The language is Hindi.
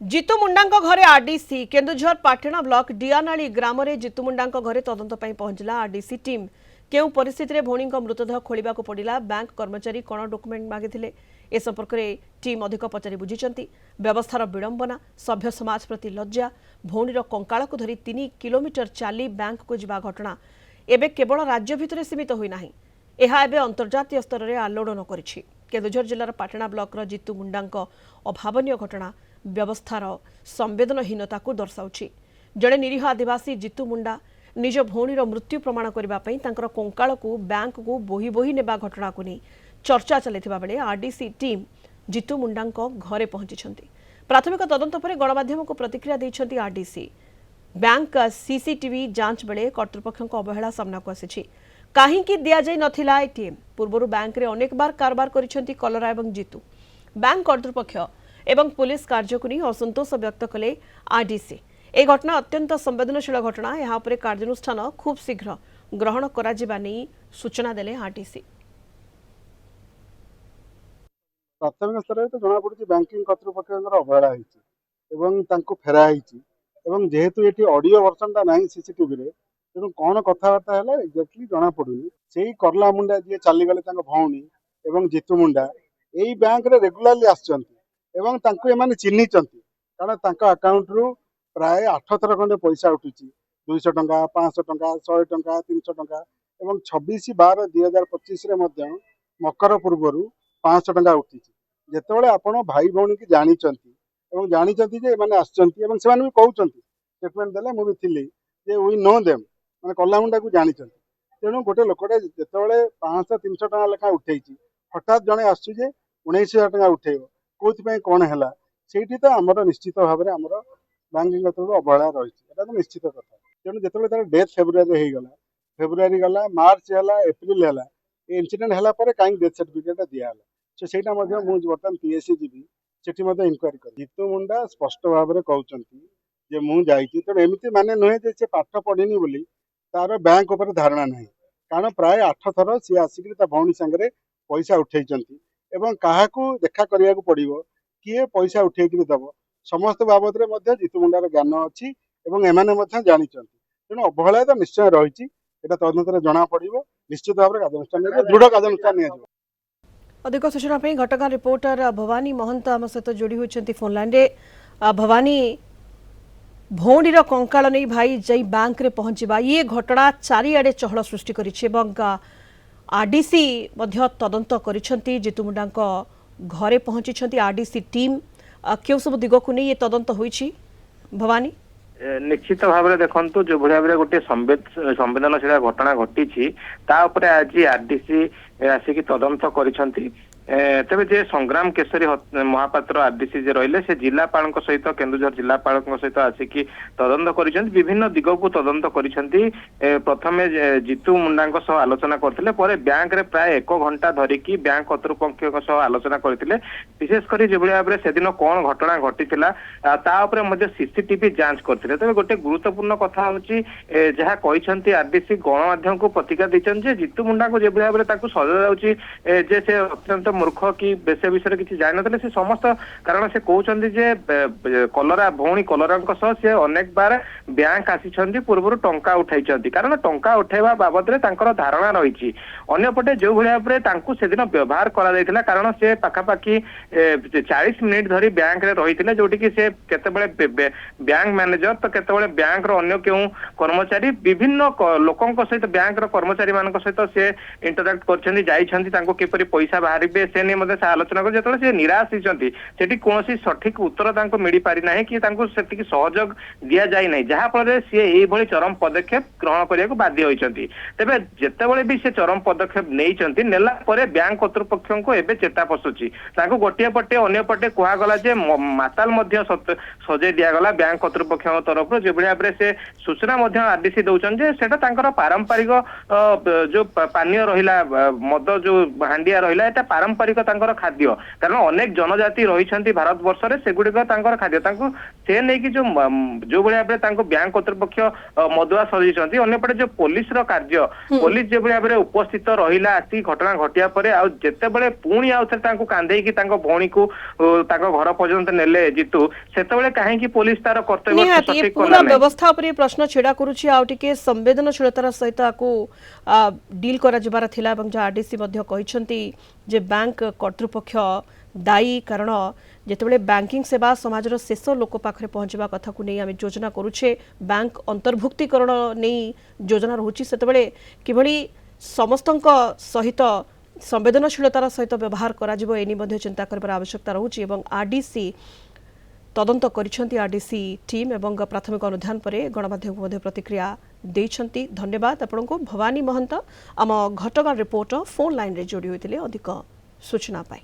जितु मुंडा घरे आरडीसी केन्दुझर पाटणा ब्लॉक डियानाली ग्राम में जितु मुंडा घरे तदंत पहुंचला आरडीसी टीम केउ परिस्थिति में भौणी मृतदेह खोला पड़ा बैंक कर्मचारी कौन डॉक्यूमेंट मागिथिले ए संपर्क में टीम अधिक पचारि बुझी व्यवस्थार विडंबना सभ्य समाज प्रति लज्जा भौणीर कंकाल को धरी 3 किलोमीटर चाली बैंक को जा घटना एबे केवल राज्य भितर सीमित होना यह एवं अंतर्जातीय स्तर में आलोड़न करिछि। केन्दुझर जिलार पाटणा ब्लॉकर जितु मुंडा अभावनीय घटना व्यवस्थार संवेदनहीनता को दर्शाउछि। जड़े निरीह आदिवासी जितु मुंडा निज भौणीर मृत्यु प्रमाण करने कंकाल को बैंक को बोही बोही नेबा घटना को नहीं चर्चा चलता बेले आरडीसी टीम जितु मुंडा घरे पहुंची प्राथमिक तदंत पर गणमाध्यम को प्रतिक्रिया देइछन्ति आरडीसी। बैंक सीसीटीवी जांच बेले कर्तृपक्ष अवहेला सामना को आसी कहीं दिया जाई नथिला एटीएम पूर्व बैंक रे अनेक बार कारबार करिसेंति कलरा एवं जितु बैंक कर्तृपक्ष एवं पुलिस कार्य को नहीं असंतोष व्यक्त कले आरडीसी। ए घटना अत्यंत संवेदनशील घटना यहाँ पर कार्यानुष्ठान खूब शीघ्र ग्रहण करा जिबा नहीं सूचना देले आरडीसी। प्राथमिक स्तर तो जना पड़ी बैंकिंग कर्तृपक्ष अवहेला फेरा जेहेतु ये ऑडियो वर्सन टा ना सीसीटीवी तेणु कौन कथबार्ता है एक्जाक्टली जना पड़ूनी से करला मुंडा जी चलीगले भौणी एवं जितु मुंडा यही बैंक रे रेगुलारली आसने चिन्ह कारण अकाउंट रु प्राय 8 थर खंडे पैसा उठुची 200 टंका 500 टंका 100 टंका 300 टंका एवं 26/12/2025 मकर पूर्व 500 टंका उठी जितेबाला आपण भाई भौणी की जानते स्टेटमेंट देले मुझे थी वी नो देम मैंने कला मुंडा को जानते तेणु गोटे लोकटे जिते 500-300 टका लेखा उठे हठात जड़े आसुचे 19,000 टका उठेब कौन कौन है से तो आमर निश्चित भाव में आमर बैंकिंग तरफ अवहेला रही तो निश्चित कथा तेणु जो डेथ फेब्रुआरी गला मार्च है एप्रिल है इंसिडेंट है कहीं डेथ सर्टिफिकेट दिया तो सहीटा बर्तमान पीएससी जीवी से इनक्वारी कर जितु मुंडा स्पष्ट भाव में कहते मुझे तेणु एमती माने नुहे से पाठ पढ़ीनी बोली तार बैंक उपर धारणा ना कारण प्राय 8 थर सी आसिक भौणी सांगे पैसा उठे क्या देखा करने को पड़ो किए पैसा उठे दब समस्त बाबद में जितु मुंडार ज्ञान अच्छी एमाने जानते तेणु अवहेला तो निश्चय रही तदंत जना पड़ो निश्चित भाव में कार्यानुष्ठान दृढ़ कार्यानुष्ठान निया। अधिक सूचना घटगां रिपोर्टर भवानी महंत आम सहित जोड़ी होती फोन लाइन रे। भवानी भौणीर कंकाल नहीं भाई जई बैंक रे पहुंचवा ये घटना चारिआडे चहल सृष्टि करिछि एवं आरडीसी तदंत करिसेंति जितु मुंडा घरे पहुंची आरडीसी टीम क्यों सब दिग को नहीं ये तदंत होइछि भवानी निश्चित भाव में देखु जो भाव में गोटे संवेदनशील घटना घटी आज आरडीसी आसिक तदंत करिसेंति तेज जे संग्राम केशरी महापात्र आरडीसी जे रहिले से जिलापाल सहित केन्दुझर जिलापाल सहित आसिक तदंत करिसेंति विभिन्न दिग को तदंत करिसेंति प्रथमे जितु मुंडा आलोचना करथिले परे बैंक रे प्राय 1 घंटा धरिकी बैंक कर्तृपक्ष आलोचना करथिले विशेषकर जो भाव में से दिन कौन घटना घटीथिला ता उपरे मध्ये सीसीटीवी जांच करथिले तबे गोटे गुरुत्वपूर्ण कथा होची जहा कहिसेंति आरडीसी गणमाध्यम को प्रतिक्रिया दैछन जे जितु मुंडा को जे भाव में ताकू सजा जाउची जे से अत्यंत मूर्ख कि बेसे विषय किसी जान से समस्त कारण से कहते जे कलरा भौणी कलरा से अनेक बार बैंक आसी पूर्व टंका उठाई कारण टंका उठेवा बाबद धारणा रही अंपटे जो भाव से दिन व्यवहार करा कारण से पाखापाखि 40 मिनिट धरी बैंक रे रही जोटि कि से केते बैंक मैनेजर तो केते बैंक रो अन्य क्यों कर्मचारी विभिन्न लोकों सहित बैंक रो कर्मचारी मान सहित से इंटराक्ट कर किपरि पैसा बाहर से नहीं आलोचना कर जो निराश होती कौन सठिक उत्तर मिल पारि ना कि से सहयोग दि जाए ना जहाँफल सी ये चरम पदक्षेप ग्रहण करने को बाध्य होती तेज जितेबाला भी से चरम पदक्षेप नहीं नेला बैंक कर्तृपक्ष को एवं चेता पशुची गोटे पटे अन्न पटे कहगला माताल सजे दिगला बैंक कर्तृपक्ष तरफ जो भाव में से सूचना आरडीसी दौरान पारंपरिक जो पानीय रहा मद जो हांडिया रहा पारंपरिक पारंपरिक तांकर खाद्य कारण अनेक जनजाति रही भारत वर्ष रे सेगुड़िक तांकर खाद्य तांको से नहीं कि जो भाई भाव तांको बैंक कर्तृपक्ष मदुआ सजाइछन्ती अन्यपटे जो पुलिस रो कार्य पुलिस जो भाव में उपस्थित रहिला आसी घटना घटिया परे आ जेतेबेले पुणी आउ थरे तांको कांदेकी तांको भौणी को तांको घर पर्यंत नेले जितु सेतेबेले काहेकि पुलिस तार कर्तव्य निहाती ये सठिक पूरा करला नै व्यवस्था पर ये प्रश्न छिड़ा करुछि आ टिके संवेदनशीलतार सहित आकु डील करा जबार थिला एवं जो आरडीसी मध्य कहिसंती जे बैंक कर्तृपक्ष दायी कारण जेतेबेले बैंकिंग सेवा समाजर शेष लोक पाखरे पहुंचबा कथा को नहीं आम योजना करुछे बैंक अंतर्भुक्तिकरण नहीं योजना रहुछि सेतेबेले किभଳି समस्तक सहित संवेदनशीलतार सहित व्यवहार करा जिवो एनी मध्य चिंता करबार आवश्यकता रहुछि एवं आरडीसी तदंत करिसेंती आरडीसी टीम एवं प्राथमिक अनुधान पर गणमाध्यम को मध्य प्रतिक्रिया देइछंती। धन्यवाद आपनको। भवानी महंत आम घटगां रिपोर्टर फोन लाइन रे जोड़ी होइतिले अधिक सूचना पाई।